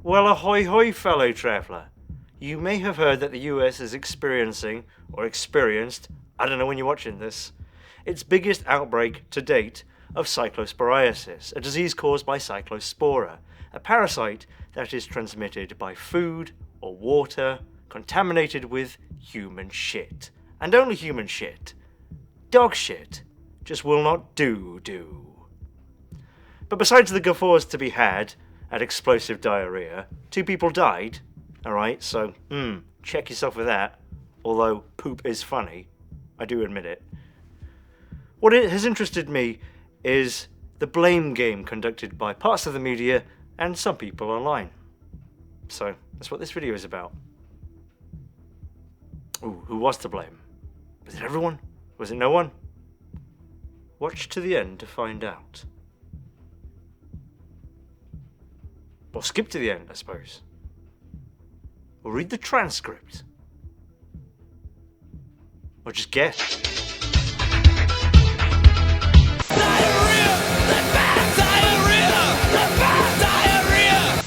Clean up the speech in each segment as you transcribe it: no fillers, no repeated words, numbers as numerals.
Well, ahoy hoy, fellow traveller. You may have heard that the US is experiencing, or experienced, I don't know when you're watching this, its biggest outbreak to date of cyclosporiasis, a disease caused by Cyclospora, a parasite that is transmitted by food or water contaminated with human shit. And only human shit. Dog shit just will not do. But besides the guffaws to be had at explosive diarrhea, 2 people died. Alright, so, check yourself with that. Although poop is funny, I do admit it. What has interested me is the blame game conducted by parts of the media and some people online. So, that's what this video is about. Ooh, who was to blame? Was it everyone? Was it no one? Watch to the end to find out. Or skip to the end, I suppose. Or read the transcript. Or just guess. Diarrhea! The bad diarrhea! The bad diarrhea!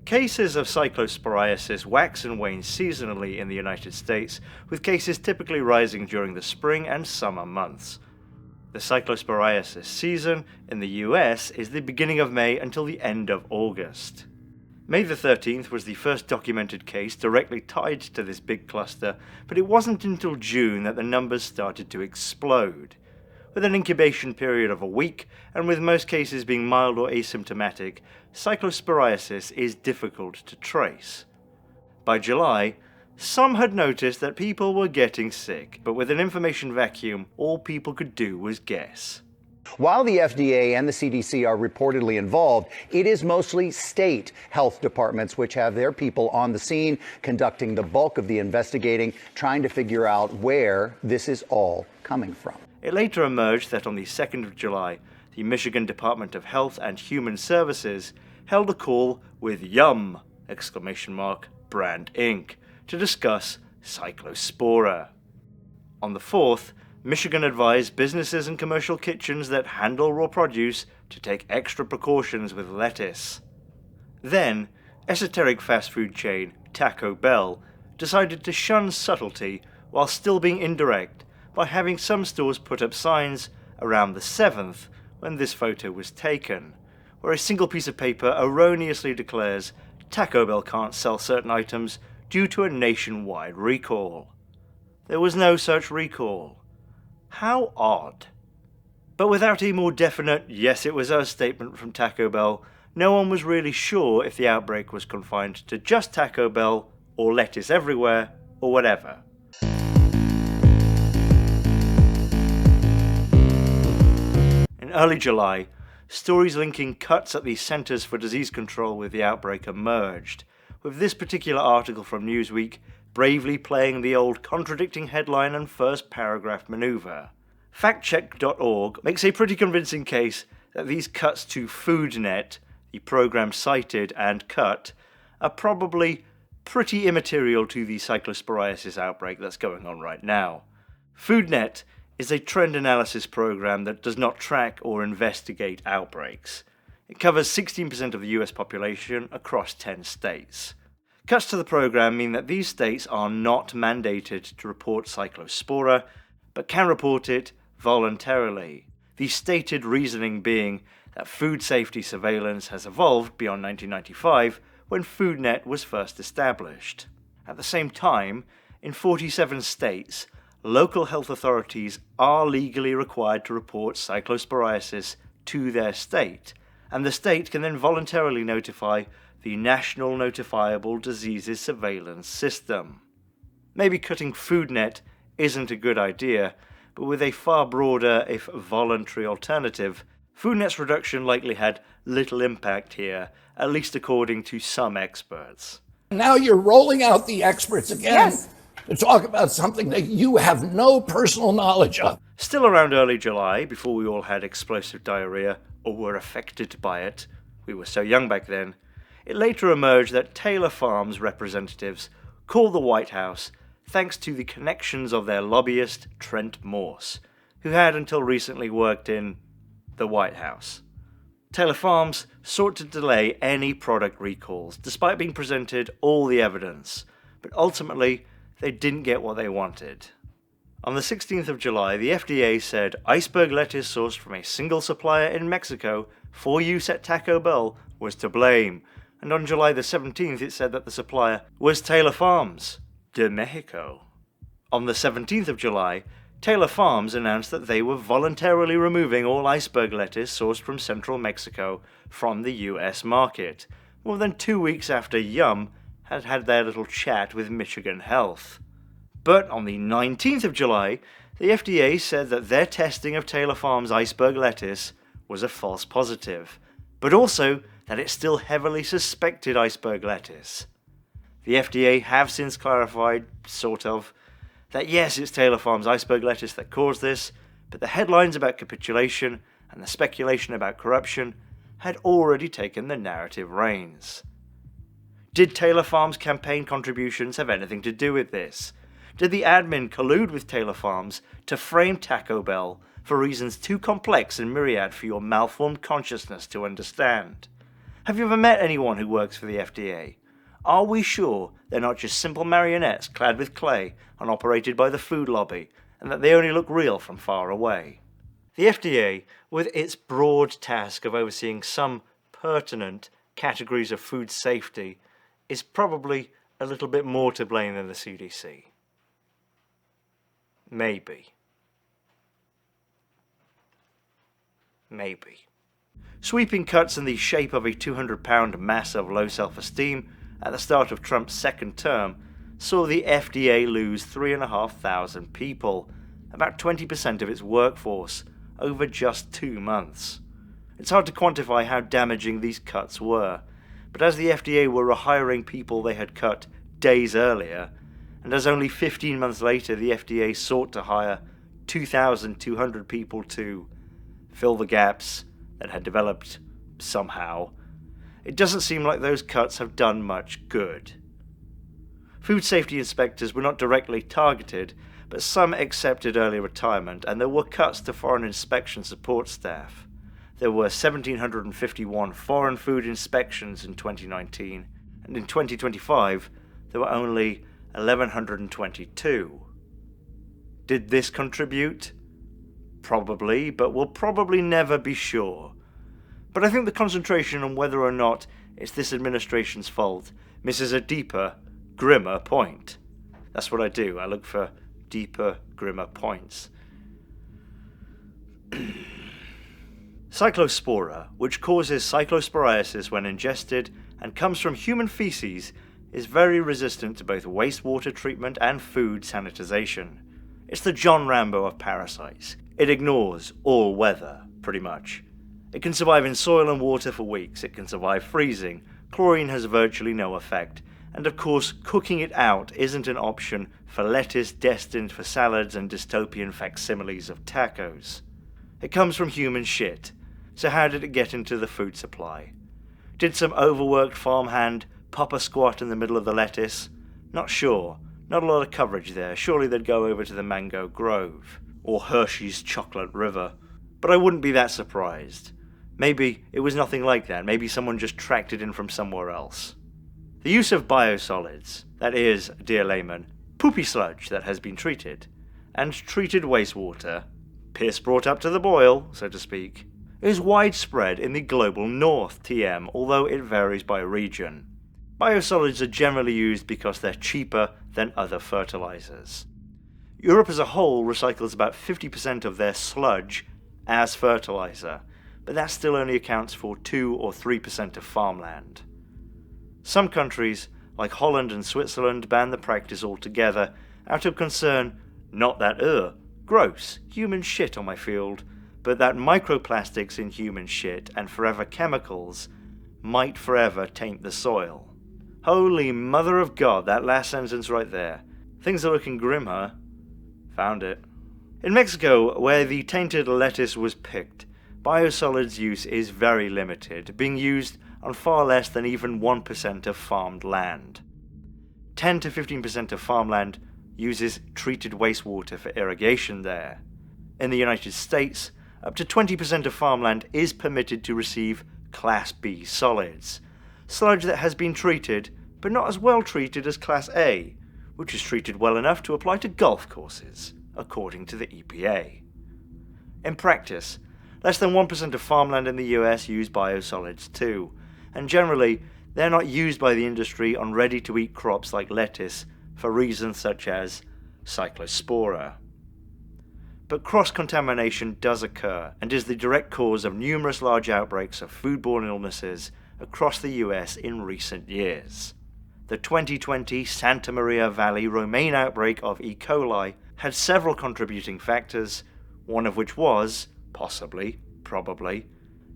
Cases of cyclosporiasis wax and wane seasonally in the United States, with cases typically rising during the spring and summer months. The cyclosporiasis season in the US is the beginning of May until the end of August. May the 13th was the first documented case directly tied to this big cluster, but it wasn't until June that the numbers started to explode. With an incubation period of a week, and with most cases being mild or asymptomatic, cyclosporiasis is difficult to trace. By July, some had noticed that people were getting sick, but with an information vacuum, all people could do was guess. While the FDA and the CDC are reportedly involved, it is mostly state health departments which have their people on the scene, conducting the bulk of the investigating, trying to figure out where this is all coming from. It later emerged that on the 2nd of July, the Michigan Department of Health and Human Services held a call with Yum! Brand Inc. to discuss Cyclospora. On the 4th, Michigan advised businesses and commercial kitchens that handle raw produce to take extra precautions with lettuce. Then, esoteric fast food chain Taco Bell decided to shun subtlety while still being indirect by having some stores put up signs around the 7th when this photo was taken, where a single piece of paper erroneously declares Taco Bell can't sell certain items due to a nationwide recall. There was no such recall. How odd. But without a more definite "yes it was us" statement from Taco Bell, no one was really sure if the outbreak was confined to just Taco Bell, or lettuce everywhere, or whatever. In early July, stories linking cuts at the Centers for Disease Control with the outbreak emerged, with this particular article from Newsweek bravely playing the old contradicting headline and first paragraph maneuver. Factcheck.org makes a pretty convincing case that these cuts to FoodNet, the program cited and cut, are probably pretty immaterial to the cyclosporiasis outbreak that's going on right now. FoodNet is a trend analysis program that does not track or investigate outbreaks. It covers 16% of the US population across 10 states. Cuts to the program mean that these states are not mandated to report Cyclospora, but can report it voluntarily. The stated reasoning being that food safety surveillance has evolved beyond 1995 when FoodNet was first established. At the same time, in 47 states, local health authorities are legally required to report cyclosporiasis to their state, and the state can then voluntarily notify the National Notifiable Diseases Surveillance System. Maybe cutting FoodNet isn't a good idea, but with a far broader, if voluntary alternative, FoodNet's reduction likely had little impact here, at least according to some experts. Now you're rolling out the experts again to talk about something that you have no personal knowledge of. Still around early July, before we all had explosive diarrhea, or were affected by it, we were so young back then, it later emerged that Taylor Farms representatives called the White House thanks to the connections of their lobbyist Trent Morse, who had until recently worked in the White House. Taylor Farms sought to delay any product recalls, despite being presented all the evidence, but ultimately they didn't get what they wanted. On the 16th of July, the FDA said iceberg lettuce sourced from a single supplier in Mexico for use at Taco Bell was to blame, and on July the 17th it said that the supplier was Taylor Farms de Mexico. On the 17th of July, Taylor Farms announced that they were voluntarily removing all iceberg lettuce sourced from central Mexico from the US market, more than 2 weeks after Yum had had their little chat with Michigan Health. But on the 19th of July, the FDA said that their testing of Taylor Farms iceberg lettuce was a false positive, but also that it still heavily suspected iceberg lettuce. The FDA have since clarified, sort of, that yes, it's Taylor Farms iceberg lettuce that caused this, but the headlines about capitulation and the speculation about corruption had already taken the narrative reins. Did Taylor Farms' campaign contributions have anything to do with this? Did the admin collude with Taylor Farms to frame Taco Bell for reasons too complex and myriad for your malformed consciousness to understand? Have you ever met anyone who works for the FDA? Are we sure they're not just simple marionettes clad with clay and operated by the food lobby, and that they only look real from far away? The FDA, with its broad task of overseeing some pertinent categories of food safety, is probably a little bit more to blame than the CDC. Maybe. Sweeping cuts in the shape of a 200-pound mass of low self-esteem at the start of Trump's second term saw the FDA lose 3,500 people, about 20% of its workforce, over just 2 months. It's hard to quantify how damaging these cuts were, but as the FDA were rehiring people they had cut days earlier, and as only 15 months later the FDA sought to hire 2,200 people to fill the gaps that had developed somehow, it doesn't seem like those cuts have done much good. Food safety inspectors were not directly targeted, but some accepted early retirement, and there were cuts to foreign inspection support staff. There were 1,751 foreign food inspections in 2019, and in 2025 there were only 1,122. Did this contribute? Probably, but we'll probably never be sure. But I think the concentration on whether or not it's this administration's fault misses a deeper, grimmer point. That's what I do. I look for deeper, grimmer points. Cyclospora, which causes cyclosporiasis when ingested and comes from human feces, is very resistant to both wastewater treatment and food sanitization. It's the John Rambo of parasites. It ignores all weather, pretty much. It can survive in soil and water for weeks. It can survive freezing. Chlorine has virtually no effect. And of course, cooking it out isn't an option for lettuce destined for salads and dystopian facsimiles of tacos. It comes from human shit. So how did it get into the food supply? Did some overworked farmhand pop a squat in the middle of the lettuce? Not sure. Not a lot of coverage there. Surely they'd go over to the Mango Grove or Hershey's Chocolate River. But I wouldn't be that surprised. Maybe it was nothing like that. Maybe someone just tracked it in from somewhere else. The use of biosolids, that is, dear layman, poopy sludge that has been treated, and treated wastewater, piss brought up to the boil, so to speak, is widespread in the global north, TM, although it varies by region. Biosolids are generally used because they're cheaper than other fertilizers. Europe as a whole recycles about 50% of their sludge as fertilizer, but that still only accounts for 2 or 3% of farmland. Some countries, like Holland and Switzerland, ban the practice altogether out of concern not that gross, human shit on my field, but that microplastics in human shit and forever chemicals might forever taint the soil. Holy mother of God, that last sentence right there. Things are looking grim, huh? Found it. In Mexico, where the tainted lettuce was picked, biosolids use is very limited, being used on far less than even 1% of farmed land. 10 to 15% of farmland uses treated wastewater for irrigation there. In the United States, up to 20% of farmland is permitted to receive Class B solids, sludge that has been treated, but not as well treated as Class A, which is treated well enough to apply to golf courses, according to the EPA. In practice, less than 1% of farmland in the US use biosolids too, and generally they're not used by the industry on ready-to-eat crops like lettuce for reasons such as Cyclospora. But cross-contamination does occur and is the direct cause of numerous large outbreaks of foodborne illnesses across the US in recent years. The 2020 Santa Maria Valley romaine outbreak of E. coli had several contributing factors, one of which was, probably,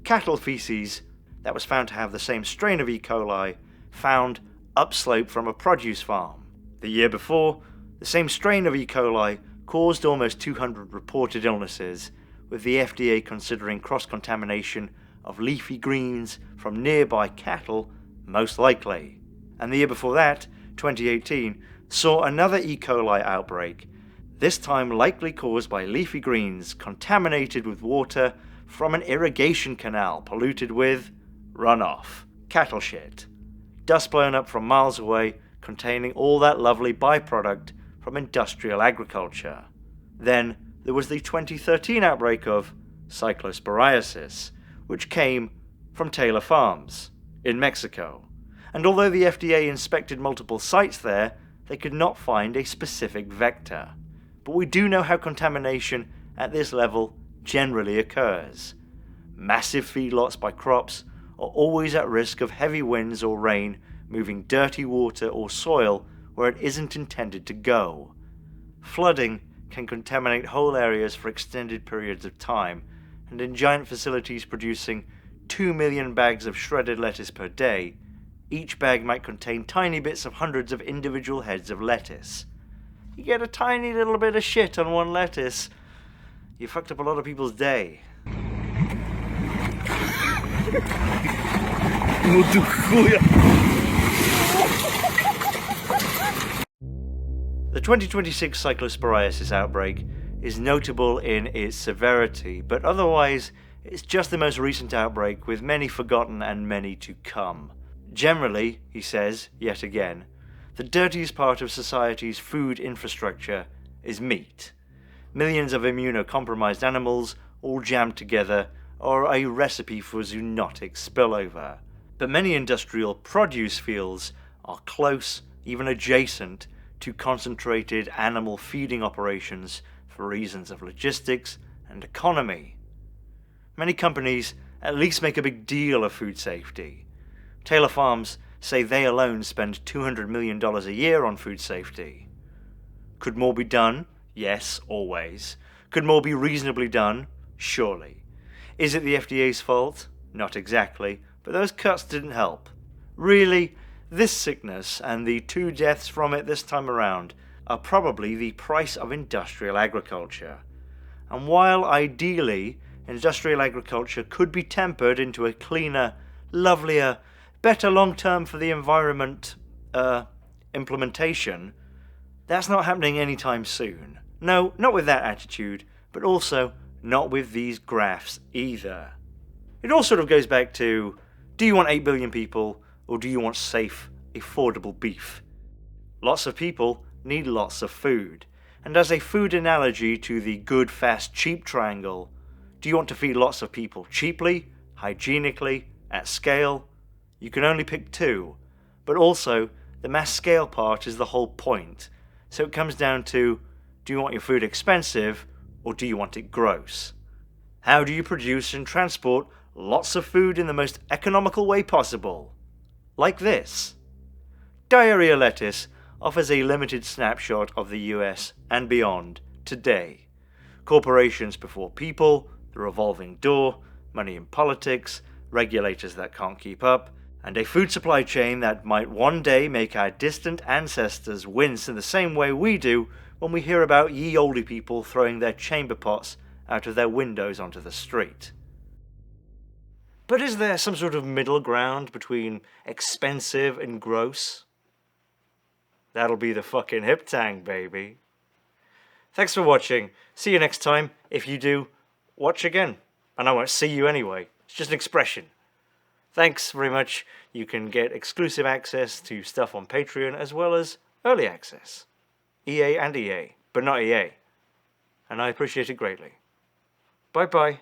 cattle feces that was found to have the same strain of E. coli found upslope from a produce farm. The year before, the same strain of E. coli caused almost 200 reported illnesses, with the FDA considering cross-contamination of leafy greens from nearby cattle most likely. And the year before that, 2018, saw another E. coli outbreak, this time likely caused by leafy greens contaminated with water from an irrigation canal polluted with runoff, cattle shit, dust blown up from miles away containing all that lovely byproduct from industrial agriculture. Then there was the 2013 outbreak of cyclosporiasis, which came from Taylor Farms in Mexico. And although the FDA inspected multiple sites there, they could not find a specific vector. But we do know how contamination at this level generally occurs. Massive feedlots by crops are always at risk of heavy winds or rain moving dirty water or soil where it isn't intended to go. Flooding can contaminate whole areas for extended periods of time, and in giant facilities producing 2 million bags of shredded lettuce per day, each bag might contain tiny bits of hundreds of individual heads of lettuce. You get a tiny little bit of shit on one lettuce, you fucked up a lot of people's day. The 2026 cyclosporiasis outbreak is notable in its severity, but otherwise it's just the most recent outbreak, with many forgotten and many to come. Generally, he says, yet again, the dirtiest part of society's food infrastructure is meat. Millions of immunocompromised animals all jammed together are a recipe for zoonotic spillover. But many industrial produce fields are close, even adjacent, to concentrated animal feeding operations for reasons of logistics and economy. Many companies at least make a big deal of food safety. Taylor Farms say they alone spend $200 million a year on food safety. Could more be done? Yes, always. Could more be reasonably done? Surely. Is it the FDA's fault? Not exactly, but those cuts didn't help. Really, this sickness and the 2 deaths from it this time around are probably the price of industrial agriculture. And while ideally industrial agriculture could be tempered into a cleaner, lovelier, better long-term for the environment implementation, that's not happening anytime soon. No, not with that attitude, but also not with these graphs either. It all sort of goes back to, do you want 8 billion people, or do you want safe, affordable beef? Lots of people need lots of food, and as a food analogy to the good, fast, cheap triangle, do you want to feed lots of people cheaply, hygienically, at scale? You can only pick 2, but also the mass scale part is the whole point, so it comes down to, do you want your food expensive, or do you want it gross? How do you produce and transport lots of food in the most economical way possible? Like this. Diarrhea lettuce offers a limited snapshot of the US and beyond today. Corporations before people, the revolving door, money in politics, regulators that can't keep up, and a food supply chain that might one day make our distant ancestors wince in the same way we do when we hear about ye olde people throwing their chamber pots out of their windows onto the street. But is there some sort of middle ground between expensive and gross? That'll be the fucking hip tang, baby. Thanks for watching. See you next time. If you do, watch again. And I won't see you anyway. It's just an expression. Thanks very much. You can get exclusive access to stuff on Patreon as well as early access. EA and EA, but not EA. And I appreciate it greatly. Bye-bye.